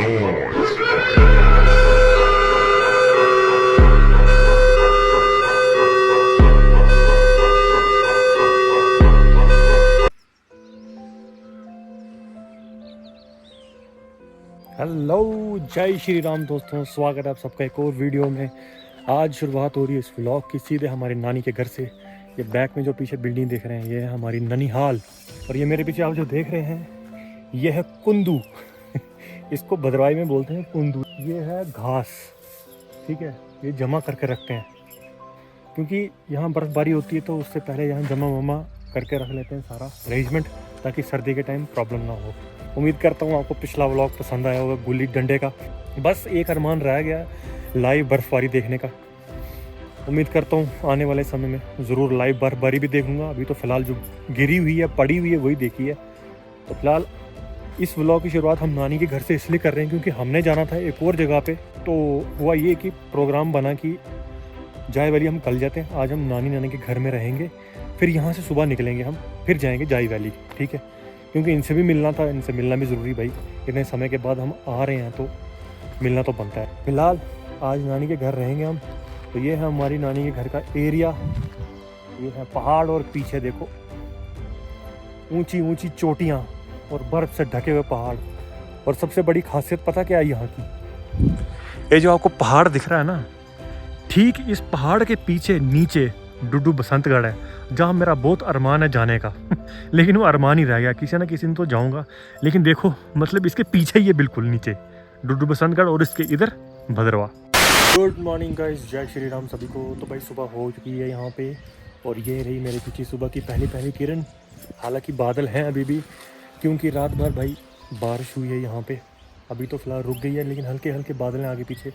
Hello, जय श्री राम दोस्तों, स्वागत है आप सबका एक और वीडियो में। आज शुरुआत हो रही है इस व्लॉग की सीधे हमारी नानी के घर से। ये बैक में जो पीछे बिल्डिंग देख रहे हैं ये है हमारी ननिहाल, और ये मेरे पीछे आप जो देख रहे हैं ये है कुंदू। इसको भद्रवाही में बोलते हैं कुंदू। ये है घास, ठीक है, ये जमा करके रखते हैं क्योंकि यहाँ बर्फ़बारी होती है तो उससे पहले यहाँ जमा वमा करके रख लेते हैं सारा अरेंजमेंट, ताकि सर्दी के टाइम प्रॉब्लम ना हो। उम्मीद करता हूँ आपको पिछला व्लॉग पसंद आया होगा गुल्ली डंडे का। बस एक अरमान रह गया लाइव बर्फ़बारी देखने का। उम्मीद करता हूँ आने वाले समय में ज़रूर लाइव बर्फ़बारी भी देखूँगा। अभी तो फ़िलहाल जो गिरी हुई है, पड़ी हुई है, वही देखी है। तो फिलहाल इस व्लॉग की शुरुआत हम नानी के घर से इसलिए कर रहे हैं क्योंकि हमने जाना था एक और जगह पे। तो हुआ ये कि प्रोग्राम बना कि जाए वैली हम कल जाते हैं, आज हम नानी के घर में रहेंगे, फिर यहाँ से सुबह निकलेंगे हम, फिर जाएंगे जाई वैली, ठीक है, क्योंकि इनसे भी मिलना था, इनसे मिलना भी ज़रूरी भाई। इतने समय के बाद हम आ रहे हैं तो मिलना तो बनता है। फिलहाल आज नानी के घर रहेंगे हम। तो ये है हमारी नानी के घर का एरिया, ये है पहाड़ और पीछे देखो ऊंची ऊंची चोटियाँ और बर्फ़ से ढके हुए पहाड़। और सबसे बड़ी खासियत पता क्या है यहाँ की, ये जो आपको पहाड़ दिख रहा है ना, ठीक इस पहाड़ के पीछे नीचे डुडू बसंतगढ़ है, जहाँ मेरा बहुत अरमान है जाने का। लेकिन वो अरमान ही रह गया, किसी न किसी दिन तो जाऊँगा। लेकिन देखो मतलब इसके पीछे ही है बिल्कुल नीचे डुडू बसंतगढ़ और इसके इधर भद्रवा। गुड मॉर्निंग गाइस, जय श्री राम सभी को। तो भाई सुबह हो चुकी है यहाँ पे, और ये रही मेरे पीछे सुबह की पहली किरण। हालांकि बादल हैं अभी भी, क्योंकि रात भर भाई बारिश हुई है यहाँ पे। अभी तो फिलहाल रुक गई है, लेकिन हल्के हल्के बादल हैं आगे पीछे।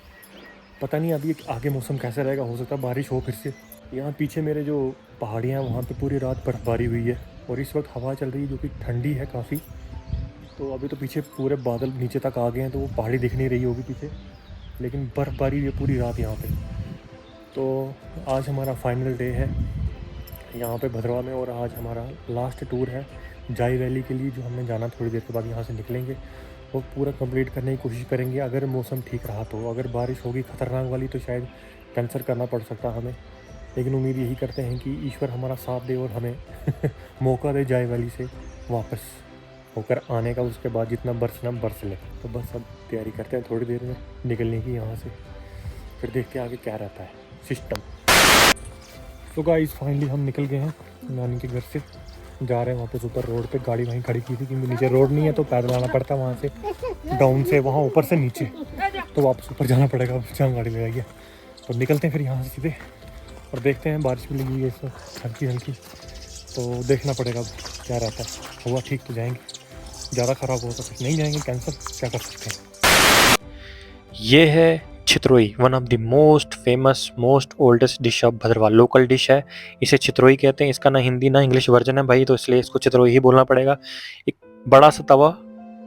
पता नहीं अभी आगे मौसम कैसा रहेगा, हो सकता है बारिश हो फिर से। यहाँ पीछे मेरे जो पहाड़ियाँ हैं वहाँ पे पूरी रात बर्फ़बारी हुई है, और इस वक्त हवा चल रही है जो कि ठंडी है काफ़ी। तो अभी तो पीछे पूरे बादल नीचे तक आ गए हैं, तो वो पहाड़ी दिख नहीं रही होगी पीछे, लेकिन बर्फ़बारी हुई है पूरी रात यहाँ पे। तो आज हमारा फाइनल डे है यहाँ पे भद्रवा में, और आज हमारा लास्ट टूर है जाई वैली के लिए, जो हमने जाना थोड़ी देर के बाद यहाँ से निकलेंगे। वो पूरा कंप्लीट करने की कोशिश करेंगे अगर मौसम ठीक रहा तो। अगर बारिश होगी ख़तरनाक वाली तो शायद कैंसिल करना पड़ सकता हमें, लेकिन उम्मीद यही करते हैं कि ईश्वर हमारा साथ दे और हमें मौका दे जाए वैली से वापस होकर आने का। उसके बाद जितना बरसना बरस ले। तो बस अब तैयारी करते हैं थोड़ी देर में निकलने की यहाँ से, फिर देखते हैं आगे क्या रहता है सिस्टम। तो गाइस फाइनली हम निकल गए हैं नानी के घर से, जा रहे हैं वापस ऊपर रोड पे। गाड़ी वहीं खड़ी की थी क्योंकि नीचे रोड नहीं है, तो पैदल आना पड़ता है वहाँ से डाउन से, वहाँ ऊपर से नीचे, तो वापस ऊपर जाना पड़ेगा जहाँ गाड़ी लगाई है। तो निकलते हैं फिर यहाँ से सीधे, और देखते हैं बारिश भी लगी है इस वक्त हल्की हल्की, तो देखना पड़ेगा क्या रहता है। हुआ ठीक तो जाएंगे, ज़्यादा ख़राब हो तो कुछ नहीं जाएंगे, कैंसिल क्या कर सकते हैं। ये है Chhitroi, one of the most famous most oldest dish of Bhadarwah. Local dish है, इसे छित्रोई कहते हैं। इसका ना हिंदी ना इंग्लिश वर्जन है भाई, तो इसलिए इसको छित्रोई ही बोलना पड़ेगा। एक बड़ा सा तवा,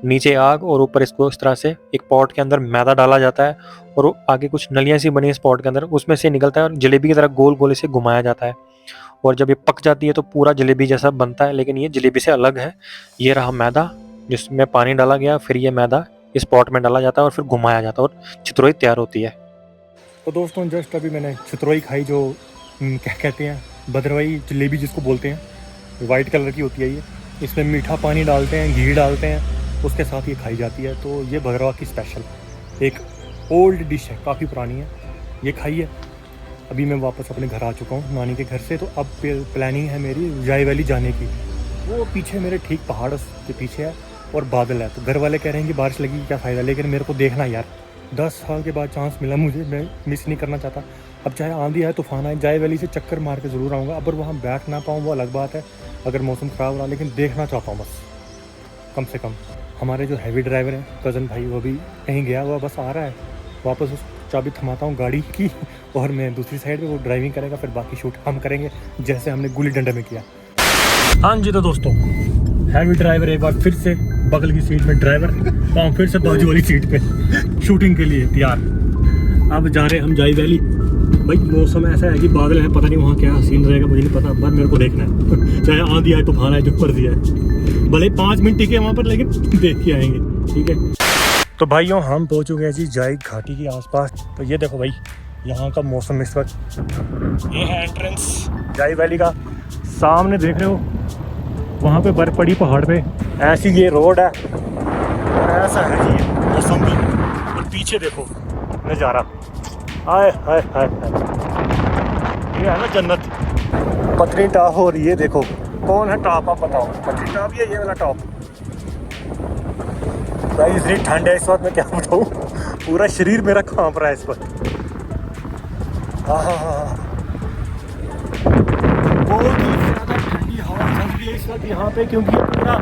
नीचे आग, और ऊपर इसको इस तरह से एक पॉट के अंदर मैदा डाला जाता है, और आगे कुछ नलियाँ सी बनी इस पॉट के अंदर, उसमें से निकलता है और जलेबी की तरह गोल गोल इसे घुमाया जाता है। और जब ये पक जाती है तो पूरा जलेबी जैसा बनता है, लेकिन ये जलेबी से अलग है। ये रहा मैदा जिसमें पानी डाला गया, फिर ये मैदा इस पॉट में डाला जाता है और फिर घुमाया जाता है, और छित्रोई तैयार होती है। तो दोस्तों जस्ट अभी मैंने छित्रोई खाई, जो क्या कहते हैं भद्रवाही जलेबी जिसको बोलते हैं, वाइट कलर की होती है ये। इसमें मीठा पानी डालते हैं, घी डालते हैं, उसके साथ ये खाई जाती है। तो ये भद्रवा की स्पेशल एक ओल्ड डिश है, काफ़ी पुरानी है, ये खाई है। अभी मैं वापस अपने घर आ चुका हूँ नानी के घर से। तो अब प्लानिंग है मेरी जाई वैली जाने की। वो पीछे मेरे ठीक पहाड़ के पीछे है और बादल है, तो घर वाले कह रहे हैं कि बारिश लगी क्या फ़ायदा, लेकिन मेरे को देखना यार, 10 साल के बाद चांस मिला मुझे, मैं मिस नहीं करना चाहता। अब चाहे आंधी आए तूफान आए, जाई वैली से चक्कर मार के ज़रूर आऊँगा। अगर वहाँ बैठ ना पाऊँ वो अलग बात है, अगर मौसम ख़राब रहा, लेकिन देखना चाहता हूँ बस कम से कम। हमारे जो हैवी ड्राइवर हैं कज़न भाई, वो भी कहीं गया हुआ, बस आ रहा है वापस। उस चाबी थमाता हूँ गाड़ी की, और मैं दूसरी साइड पे, वो ड्राइविंग करेगा, फिर बाकी शूट हम करेंगे जैसे हमने गुल्ली डंडे में किया। हाँ जी, तो दोस्तों हैवी ड्राइवर एक बार फिर से बगल की सीट में, ड्राइवर पाँव फिर से बाजू वाली सीट पे शूटिंग के लिए तैयार। अब जा रहे हैं हम जाई वैली। भाई मौसम ऐसा है कि बादल है, पता नहीं वहाँ क्या सीन रहेगा, मुझे नहीं पता, पर मेरे को देखना है। चाहे आंधी आए तूफान आए, जो मर्जी है, भले 5 मिनट टिके वहाँ पर, लेकिन देख के आएंगे, ठीक है। तो तो भाइयों हम पहुंच चुके हैं जी जाई घाटी के आसपास। तो ये देखो भाई यहाँ का मौसम इस वक्त, ये है एंट्रेंस जाई वैली का। सामने देख रहे हो वहाँ पे बर्फ पड़ी पहाड़ पे, ऐसी ये रोड है और ऐसा है जी मौसम भी। और पीछे देखो नज़ारा, आए हाय हाय हाय, ये है ना जन्नत। पत्नी टॉप हो रही है, देखो कौन है टॉप आप बताओ, पत्नी टॉप ये वाला टॉप। भाई इतनी ठंड है इस वक्त, मैं क्या बताऊँ, पूरा शरीर मेरा कांप रहा है इस वक्त। बहुत ही ज़्यादा ठंडी हवा चल रही है इस वक्त यहाँ पे, क्योंकि ये पूरा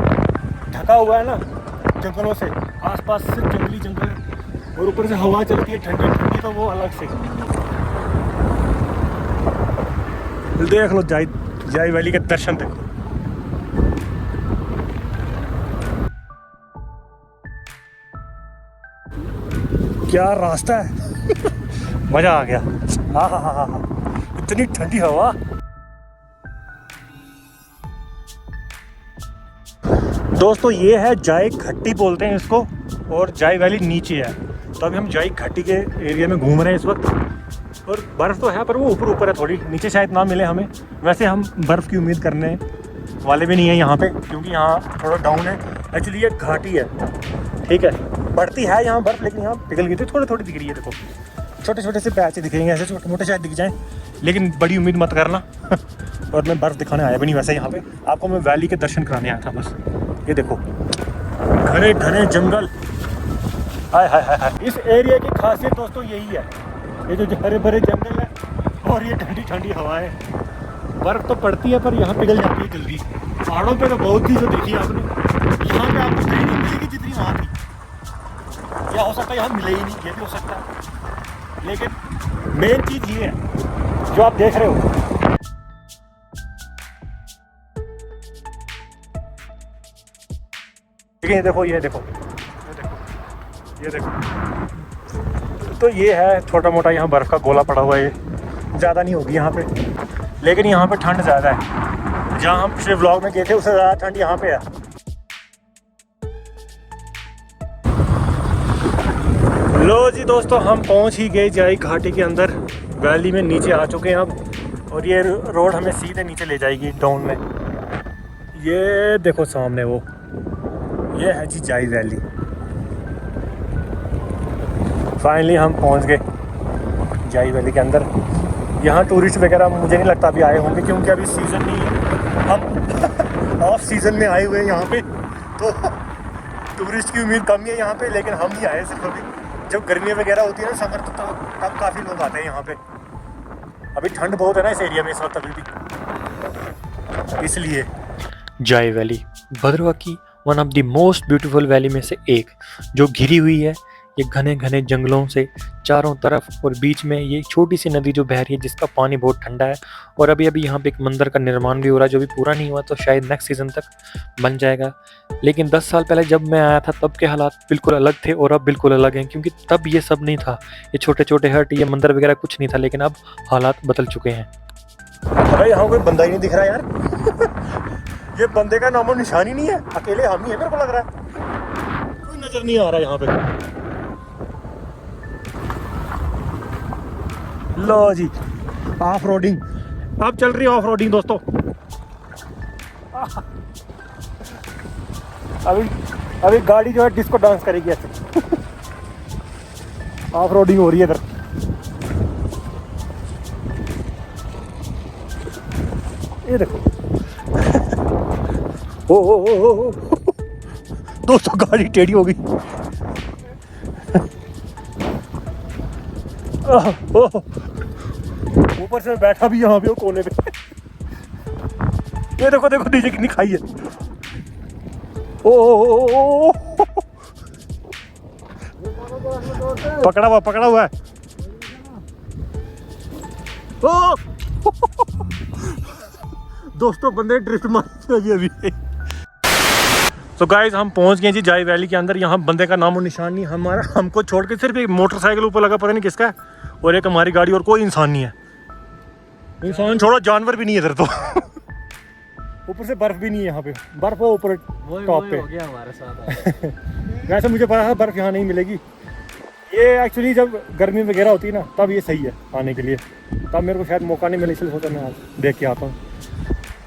ढका हुआ है ना जंगलों से, आसपास से जंगली जंगल है और ऊपर से हवा चलती है ठंडी ठंडी, तो वो अलग से। देख लो जाई वैली के दर्शन देखो। क्या रास्ता है मजा आ गया। हाँ, इतनी ठंडी हवा। दोस्तों ये है जाई घाटी बोलते हैं इसको, और जाई वैली नीचे है। तो अभी हम जाई घाटी के एरिया में घूम रहे हैं इस वक्त, और बर्फ़ तो है पर वो ऊपर है थोड़ी, नीचे शायद ना मिले हमें। वैसे हम बर्फ़ की उम्मीद करने वाले भी नहीं है यहाँ पे, क्योंकि यहाँ थोड़ा डाउन है। एक्चुअली ये घाटी है, ठीक है, बढ़ती है यहाँ बर्फ़, लेकिन यहाँ पिघल गई थी, थोड़ी थोड़ी दिख रही है। देखो छोटे छोटे से पैच दिखेंगे, ऐसे छोटे मोटे शायद दिख जाएँ, लेकिन बड़ी उम्मीद मत करना। और मैं बर्फ़ दिखाने आया भी नहीं वैसे यहाँ पे, आपको मैं वैली के दर्शन कराने आया था बस। ये देखो घने घने जंगल, हाय हाय हाय हाय। इस एरिया की खासियत दोस्तों यही है, ये जो हरे भरे जंगल है और ये ठंडी ठंडी हवाएं। बर्फ़ तो पड़ती है पर यहाँ पिघल जाती है जल्दी। पहाड़ों पे तो बहुत चीज़ें देखी आपने, यहाँ पे आपको इतनी नहीं मिलेगी जितनी वहाँ थी। या हो सकता है यहाँ मिले ही नहीं, ये भी हो सकता है, लेकिन मेन चीज़ ये है जो आप देख रहे हो। ये देखो ये देखो ये देखो, तो ये है छोटा मोटा यहाँ बर्फ़ का गोला पड़ा हुआ है, ज़्यादा नहीं होगी यहाँ पे, लेकिन यहाँ पे ठंड ज़्यादा है। जहाँ हम पिछले व्लॉग में गए थे उससे ज़्यादा ठंड यहाँ पे है। लो जी दोस्तों हम पहुँच ही गए जाई घाटी के अंदर, वैली में नीचे आ चुके हैं अब, और ये रोड हमें सीधे नीचे ले जाएगी डाउन में। ये देखो सामने वो, ये है जी जाई वैली। फाइनली हम पहुंच गए जाई वैली के अंदर। यहाँ टूरिस्ट वगैरह मुझे नहीं लगता अभी आए होंगे, क्योंकि अभी सीज़न नहीं है, हम ऑफ सीज़न में आए हुए हैं यहाँ पे, तो टूरिस्ट की उम्मीद कम है यहाँ पे। लेकिन हम ही आए सिर्फ अभी, जब गर्मी वगैरह होती है ना समर, तो तब काफ़ी लोग आते हैं यहाँ पे। अभी ठंड बहुत है ना इस एरिया में इस वक्त अभी भी, इसलिए। जाई वैली भद्रवा की one of the most beautiful valley में से एक, जो घिरी हुई है ये घने घने जंगलों से चारों तरफ, और बीच में ये छोटी सी नदी जो बह रही है जिसका पानी बहुत ठंडा है। और अभी अभी यहाँ पे एक मंदिर का निर्माण भी हो रहा है, जो भी पूरा नहीं हुआ, तो शायद नेक्स्ट सीज़न तक बन जाएगा। लेकिन 10 साल पहले जब मैं आया था तब के हालात बिल्कुल अलग थे, और अब बिल्कुल अलग हैं, क्योंकि तब ये सब नहीं था, ये छोटे छोटे हट, ये मंदिर वगैरह कुछ नहीं था, लेकिन अब हालात बदल चुके हैं। अरे यहाँ कोई बंदा ही नहीं दिख रहा यार। ये बंदे का नामो निशान ही नहीं है, अकेले हम ही है, मेरे को लग रहा है, कोई नजर नहीं आ रहा यहाँ पे। लो जी ऑफ रोडिंग, अब चल रही है ऑफ रोडिंग दोस्तों। अभी गाड़ी जो है डिस्को डांस करेगी ऐसे। ऑफ रोडिंग हो रही है इधर। ये देखो ओ दोस्तों गाड़ी टेढ़ी हो गई। ऊपर से बैठा भी यहाँ पे कोने पे। ये देखो देखो नीचे कितनी खाई है। ओ पकड़ा हुआ है। ओ दोस्तों बंदे ड्रिफ्ट मारते अभी। तो गाइज हम पहुंच गए जी जाई वैली के अंदर। यहाँ बंदे का नामो निशान नहीं, हमको छोड़ के सिर्फ एक मोटरसाइकिल ऊपर लगा, पता नहीं किसका है, और एक हमारी गाड़ी, और कोई इंसान नहीं है। इंसान छोड़ो जानवर भी नहीं है इधर तो। ऊपर से बर्फ़ भी नहीं है यहाँ पे, बर्फ़ हो ऊपर टॉप पे। हो गया हमारे साथ। वैसे मुझे पता था बर्फ़ यहाँ नहीं मिलेगी। ये एक्चुअली जब गर्मी वगैरह होती है ना तब ये सही है आने के लिए, तब मेरे को शायद मौका नहीं मिला, इसलिए सोचा मैं आज देख के आता हूँ।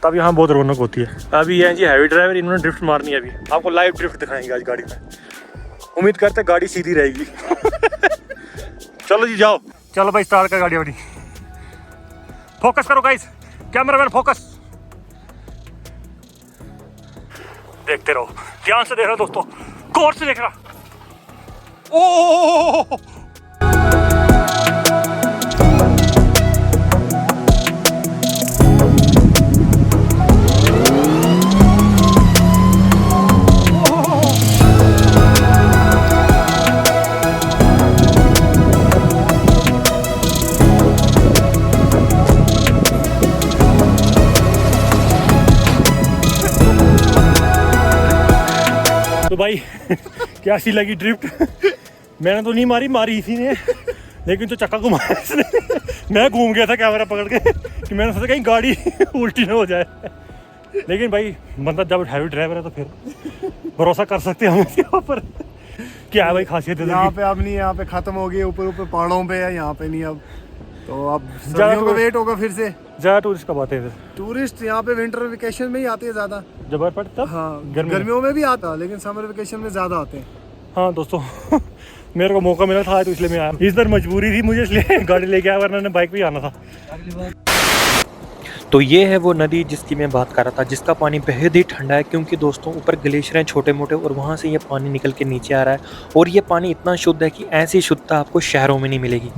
तब यहाँ बहुत रौनक होती है। अभी ये जी हैवी ड्राइवर, इन्होंने ड्रिफ्ट मारनी है। अभी आपको लाइव ड्रिफ्ट दिखाएंगे आज गाड़ी में। उम्मीद करते गाड़ी सीधी रहेगी। चलो जी जाओ, चलो भाई स्टार्ट कर गाड़ी वाड़ी। फोकस करो गाइस, कैमरामैन फोकस। देखते रहो, ध्यान से देख रहा दोस्तों, गौर से देख रहा। ओ तो भाई क्या सी लगी ड्रिफ्ट? मैंने तो नहीं मारी, मारी इसी ने, लेकिन तो चक्का घुमाया इसने। मैं घूम गया था कैमरा पकड़ के कि मैंने सोचा कहीं गाड़ी उल्टी ना हो जाए। लेकिन भाई बंदा जब हैवी ड्राइवर है तो फिर भरोसा कर सकते हैं हम इसके ऊपर। क्या है भाई खासियत है यहाँ पे अब नहीं, यहाँ पे खत्म हो गई, ऊपर ऊपर पहाड़ों पे है, यहाँ पे नहीं अब। तो अब ज़्यादा सर्दियों का वेट होगा फिर से। ज़्यादा टूरिस्ट कब आते हैं? टूरिस्ट यहाँ पे विंटर वेकेशन में ही आते हैं ज़्यादा। जब बर्फ पड़ती तब? हाँ, गर्मियों गर्मियों में भी आता, लेकिन समर वेकेशन में ज़्यादा आते हैं। हाँ दोस्तों, मेरे को मौका मिला था तो इसलिए मैं आया। इस बार मजबूरी थी मुझे, इसलिए गाड़ी लेके आया, वरना बाइक पे आना था। तो ये है वो नदी जिसकी मैं बात कर रहा था, जिसका पानी बेहद ही ठंडा है, क्योंकि दोस्तों ऊपर ग्लेशियर हैं छोटे मोटे और वहाँ से ये पानी निकल के नीचे आ रहा है। और ये पानी इतना शुद्ध है कि ऐसी शुद्धता आपको शहरों में नहीं मिलेगी।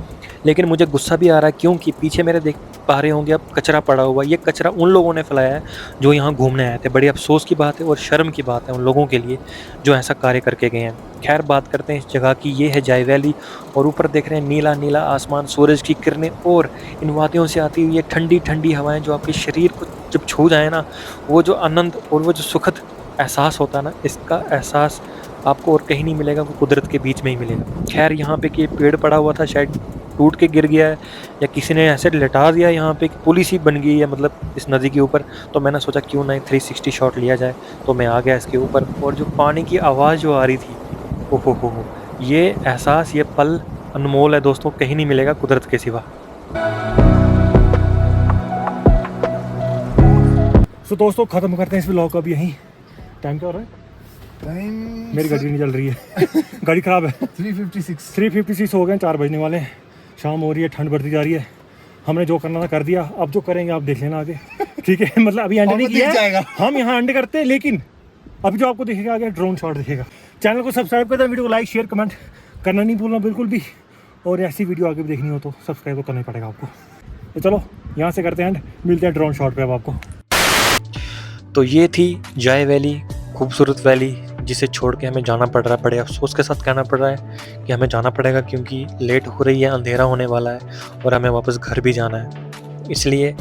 लेकिन मुझे गुस्सा भी आ रहा है, क्योंकि पीछे मेरे देख पा रहे होंगे आप कचरा पड़ा हुआ। ये कचरा उन लोगों ने फैलाया है जो यहाँ घूमने आए थे। बड़ी अफसोस की बात है और शर्म की बात है उन लोगों के लिए जो ऐसा कार्य करके गए हैं। खैर बात करते हैं इस जगह की। ये है जाय वैली और ऊपर देख रहे हैं नीला नीला आसमान, सूरज की किरणें और इन वादियों से आती हुई ये ठंडी ठंडी हवाएं जो आपके शरीर को जब छू जाए ना, वो जो आनंद और वो जो सुखद एहसास होता है ना, इसका एहसास आपको और कहीं नहीं मिलेगा, वो कुदरत के बीच में ही मिलेगा। खैर यहाँ पे कि पेड़ पड़ा हुआ था, शायद टूट के गिर गया है या किसी ने ऐसे लटा दिया, यहाँ पे पुलिस ही बन गई है मतलब इस नदी के ऊपर। तो मैंने सोचा क्यों ना 360 शॉट लिया जाए, तो मैं आ गया इसके ऊपर। और जो पानी की आवाज़ जो आ रही थी, ओहो हो, ये एहसास, ये पल अनमोल है दोस्तों, कहीं नहीं मिलेगा कुदरत के सिवा। तो दोस्तों ख़त्म करते हैं इस व्लॉग को अब यहीं। टाइम क्या हो रहा है? टाइम मेरी गाड़ी नहीं चल रही है। गाड़ी ख़राब है। 356 हो गए, 4 बजने वाले हैं, शाम हो रही है, ठंड बढ़ती जा रही है। हमने जो करना था कर दिया, अब जो करेंगे आप देख लेना आगे। ठीक है, मतलब अभी एंड नहीं किया है, हम यहाँ एंड करते हैं, लेकिन अभी जो आपको दिखेगा आगे ड्रोन शॉट दिखेगा। चैनल को सब्सक्राइब कर दें, वीडियो को लाइक शेयर कमेंट करना नहीं भूलना बिल्कुल भी। और ऐसी वीडियो आगे भी देखनी हो तो सब्सक्राइब तो करना ही पड़ेगा आपको। तो चलो यहाँ से करते हैं एंड, मिलते हैं ड्रोन शॉट पे अब आपको। तो ये थी जाय वैली, खूबसूरत वैली, जिसे छोड़ के हमें जाना पड़ रहा है। बड़े अफसोस के साथ कहना पड़ रहा है कि हमें जाना पड़ेगा, क्योंकि लेट हो रही है, अंधेरा होने वाला है और हमें वापस घर भी जाना है। इसलिए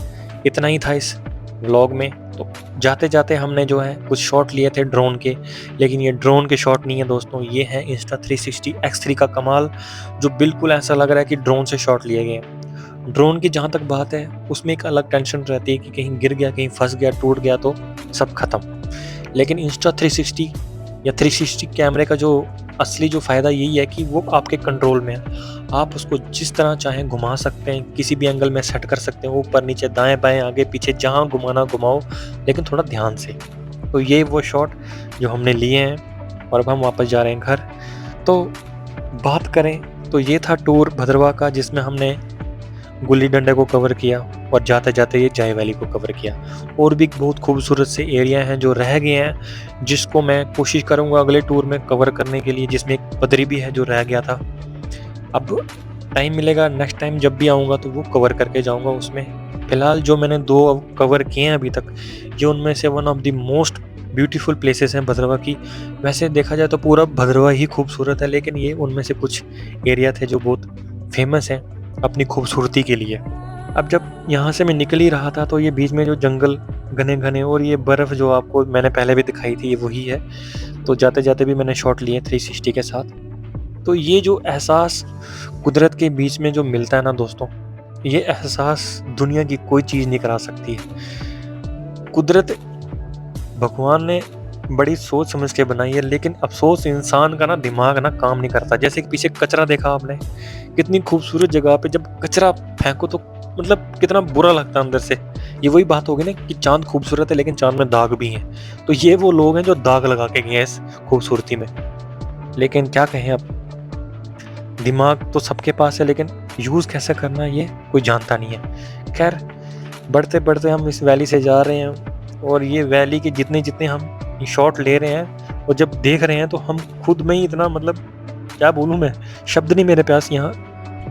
इतना ही था इस व्लॉग में। तो जाते जाते हमने जो है कुछ शॉट लिए थे ड्रोन के, लेकिन ये ड्रोन के शॉट नहीं है दोस्तों, ये है Insta360 X3 का कमाल, जो बिल्कुल ऐसा लग रहा है कि ड्रोन से शॉट लिए गए हैं। ड्रोन की जहाँ तक बात है, उसमें एक अलग टेंशन रहती है कि कहीं गिर गया, कहीं फंस गया, टूट गया तो सब खत्म। लेकिन Insta360 या 360 कैमरे का जो असली जो फ़ायदा यही है कि वो आपके कंट्रोल में है। आप उसको जिस तरह चाहें घुमा सकते हैं, किसी भी एंगल में सेट कर सकते हैं, ऊपर नीचे दाएं बाएं आगे पीछे, जहाँ घुमाना घुमाओ, लेकिन थोड़ा ध्यान से। तो ये वो शॉट जो हमने लिए हैं और अब हम वापस जा रहे हैं घर। तो बात करें तो ये था टूर भद्रवाह का, जिसमें हमने गुल्ली डंडे को कवर किया और जाते जाते ये जाय वैली को कवर किया। और भी बहुत खूबसूरत से एरिया हैं जो रह गए हैं, जिसको मैं कोशिश करूंगा अगले टूर में कवर करने के लिए, जिसमें एक पदरी भी है जो रह गया था। अब टाइम मिलेगा, नेक्स्ट टाइम जब भी आऊँगा तो वो कवर करके जाऊँगा उसमें। फ़िलहाल जो मैंने 2 कवर किए हैं अभी तक, ये उनमें से one of the most beautiful places हैं भद्रवाह की। वैसे देखा जाए तो पूरा भद्रवाह ही खूबसूरत है, लेकिन ये उनमें से कुछ एरिया थे जो बहुत फेमस हैं अपनी खूबसूरती के लिए। अब जब यहाँ से मैं निकल ही रहा था तो ये बीच में जो जंगल घने घने और ये बर्फ़ जो आपको मैंने पहले भी दिखाई थी, ये वही है। तो जाते जाते भी मैंने शॉट लिए 360 के साथ। तो ये जो एहसास कुदरत के बीच में जो मिलता है ना दोस्तों, ये एहसास दुनिया की कोई चीज़ नहीं करा सकती है। कुदरत भगवान ने बड़ी सोच समझ के बनाई है, लेकिन अफसोस इंसान का ना दिमाग ना काम नहीं करता। जैसे कि पीछे कचरा देखा आपने, कितनी खूबसूरत जगह पे जब कचरा फेंको तो मतलब कितना बुरा लगता है अंदर से। ये वही बात होगी ना कि चांद खूबसूरत है लेकिन चांद में दाग भी हैं। तो ये वो लोग हैं जो दाग लगा के गए हैं इस खूबसूरती में। लेकिन क्या कहें, अब दिमाग तो सबके पास है लेकिन यूज़ कैसे करना है ये कोई जानता नहीं है। खैर, बढ़ते बढ़ते हम इस वैली से जा रहे हैं और ये वैली के जितने जितने हम शॉट ले रहे हैं और जब देख रहे हैं तो हम खुद में ही इतना मतलब क्या बोलूँ मैं, शब्द नहीं मेरे पास यहाँ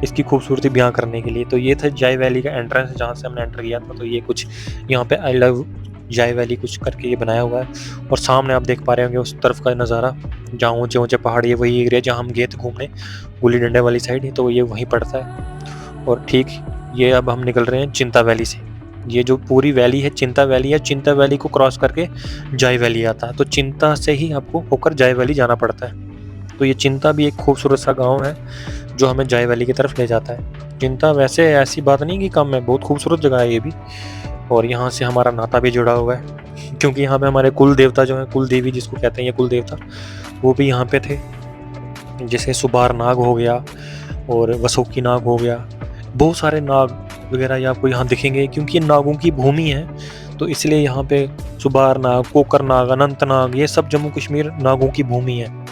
इसकी खूबसूरती बयां करने के लिए। तो ये था जाय वैली का एंट्रेंस जहाँ से हमने एंटर किया था। तो ये कुछ यहाँ पे आई लव जाय वैली कुछ करके ये बनाया हुआ है और सामने आप देख पा रहे होंगे उस तरफ का नज़ारा जहाँ ऊंचे ऊंचे पहाड़, ये वही एरिया जहाँ हम गए थे घूमने गुल्ली डंडे वाली साइड, तो ये वहीं पड़ता है। और ठीक ये अब हम निकल रहे हैं चिंता वैली से। ये जो पूरी वैली है चिंता वैली है, चिंता वैली को क्रॉस करके जाय वैली आता है। तो चिंता से ही आपको होकर जाय वैली जाना पड़ता है। तो ये चिंता भी एक खूबसूरत सा गांव है जो हमें जाय वैली की तरफ ले जाता है। चिंता वैसे ऐसी बात नहीं कि कम है, बहुत खूबसूरत जगह है ये भी। और यहाँ से हमारा नाता भी जुड़ा हुआ है क्योंकि यहाँ पे हमारे कुल देवता जो है, कुल देवी जिसको कहते हैं ये कुल देवता, वो भी यहाँ पे थे। जैसे सुबार नाग हो गया और वसुकी नाग हो गया, बहुत सारे नाग वगैरह ये आपको यहाँ दिखेंगे क्योंकि ये नागों की भूमि है। तो इसलिए यहाँ पे सुबार नाग, कोकर नाग, अनंत नाग, ये सब जम्मू कश्मीर नागों की भूमि है।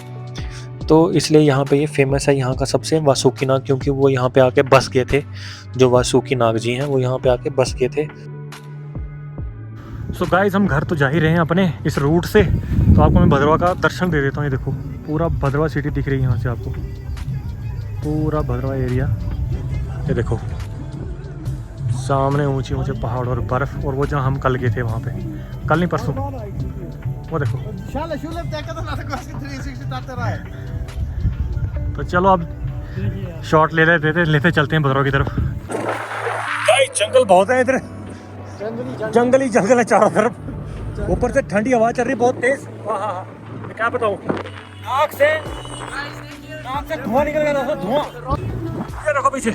तो इसलिए यहाँ पे ये फेमस है यहाँ का सबसे वासुकी नाग, क्योंकि वो यहाँ पे आके बस गए थे। जो वासुकी नाग जी हैं वो यहाँ पे आके बस गए थे। सो गाइस, हम घर तो जा ही रहे हैं अपने इस रूट से, तो आपको मैं भद्रवा का दर्शन दे देता हूँ। ये देखो पूरा भद्रवा सिटी दिख रही है यहाँ से आपको, पूरा भद्रवा एरिया। ये देखो सामने ऊंचे ऊंचे पहाड़ और बर्फ़, और वो जहाँ हम कल गए थे वहाँ पे, कल नहीं परसों, वो देखो। तो चलो अब शॉट लेते चलते हैं भद्रवा की तरफ। जंगल बहुत है इधर, जंगल है चारों तरफ, ऊपर से ठंडी हवा चल रही बहुत तेज। हाँ, मैं क्या बताऊँ, आँख से धुआं निकल गया, धुआं। ये देखो पीछे।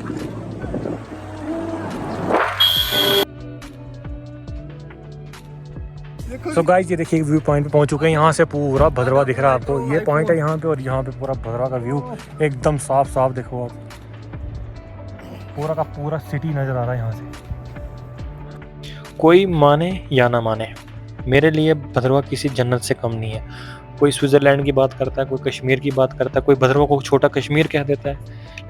तो गाइस, ये देखिए व्यू पॉइंट पे पहुंच चुके हैं। यहाँ से पूरा भद्रवा दिख रहा है आपको। ये पॉइंट है यहाँ पे, और यहाँ पे पूरा भद्रवा का व्यू एकदम साफ साफ देखो आप, पूरा का पूरा सिटी नज़र आ रहा है यहाँ से। कोई माने या ना माने, मेरे लिए भद्रवा किसी जन्नत से कम नहीं है। कोई स्विट्ज़रलैंड की बात करता है, कोई कश्मीर की बात करता है, कोई भद्रवा को छोटा कश्मीर कह देता है,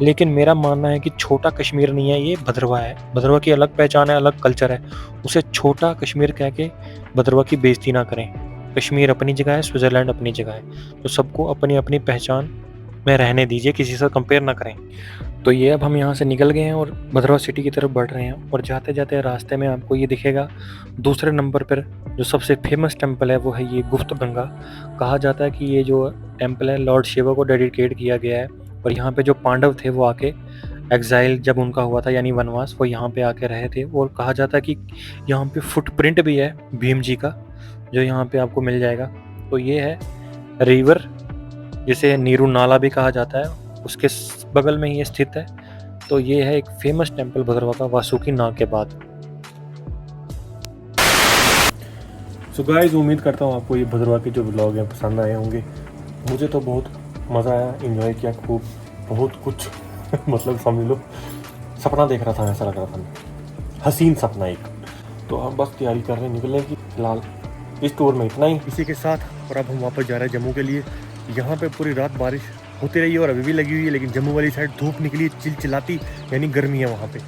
लेकिन मेरा मानना है कि छोटा कश्मीर नहीं है, ये भद्रवा है। भद्रवा की अलग पहचान है, अलग कल्चर है, उसे छोटा कश्मीर कह के भद्रवा की बेइज्जती ना करें। कश्मीर अपनी जगह है, स्विट्ज़रलैंड अपनी जगह है, तो सबको अपनी अपनी पहचान में रहने दीजिए, किसी से कंपेयर ना करें। तो ये अब हम यहाँ से निकल गए हैं और भद्रवा सिटी की तरफ बढ़ रहे हैं, और जाते जाते रास्ते में आपको ये दिखेगा दूसरे नंबर पर जो सबसे फेमस टेंपल है वो है ये गुप्त गंगा। कहा जाता है कि ये जो टेंपल है लॉर्ड शिवा को डेडिकेट किया गया है, और यहाँ पे जो पांडव थे वो आके एग्जाइल जब उनका हुआ था यानी वनवास, वो यहाँ पे आके रहे थे। और कहा जाता है कि यहाँ पे फुटप्रिंट भी है भीम जी का, जो यहाँ पे आपको मिल जाएगा। तो ये है रिवर, जिसे नीरू नाला भी कहा जाता है, उसके बगल में ही ये स्थित है। तो ये है एक फेमस टेंपल भद्रवा का वासुकी नाग के बाद। सो गाइस, उम्मीद करता हूँ आपको ये भद्रवा के जो व्लॉग हैं पसंद आए होंगे। मुझे तो बहुत मज़ा आया, एंजॉय किया खूब, बहुत कुछ मतलब समझ लो सपना देख रहा था, ऐसा लग रहा था, हसीन सपना एक। तो हम बस तैयारी कर रहे हैं निकलने की। फिलहाल इस टूर में इतना ही इसी के साथ, और अब हम वापस जा रहे हैं जम्मू के लिए। यहाँ पे पूरी रात बारिश होती रही है और अभी भी लगी हुई है, लेकिन जम्मू वाली साइड धूप निकली चिलचिलाती, यानी गर्मी है वहाँ पे।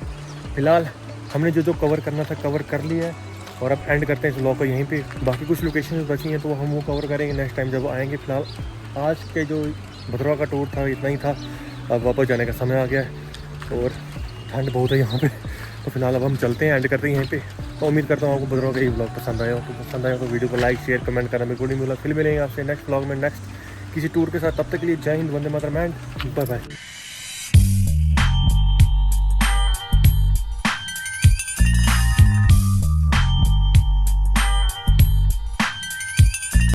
फिलहाल हमने जो जो कवर करना था कवर कर लिया है, और अब एंड करते हैं इस व्लॉग को यहीं पे। बाकी कुछ लोकेशन बची हैं तो हम वो कवर करेंगे नेक्स्ट टाइम जब आएंगे। फिलहाल आज के जो भद्रवा का टूर था इतना ही था, अब वापस जाने का समय आ गया है और ठंड बहुत है यहाँ पे। तो फिलहाल अब हम चलते हैं, एंड करते हैं यहीं पे। तो उम्मीद करता हूँ आपको भद्रवा का ये व्लॉग पसंद आया हो। तो पसंद आया तो वीडियो को लाइक शेयर कमेंट करना बिल्कुल नहीं भूलना। फिर मिलेंगे आपसे नेक्स्ट व्लॉग में नेक्स्ट किसी टूर के साथ। तब तक के लिए जय Hind, Vande Mataram and bye bye.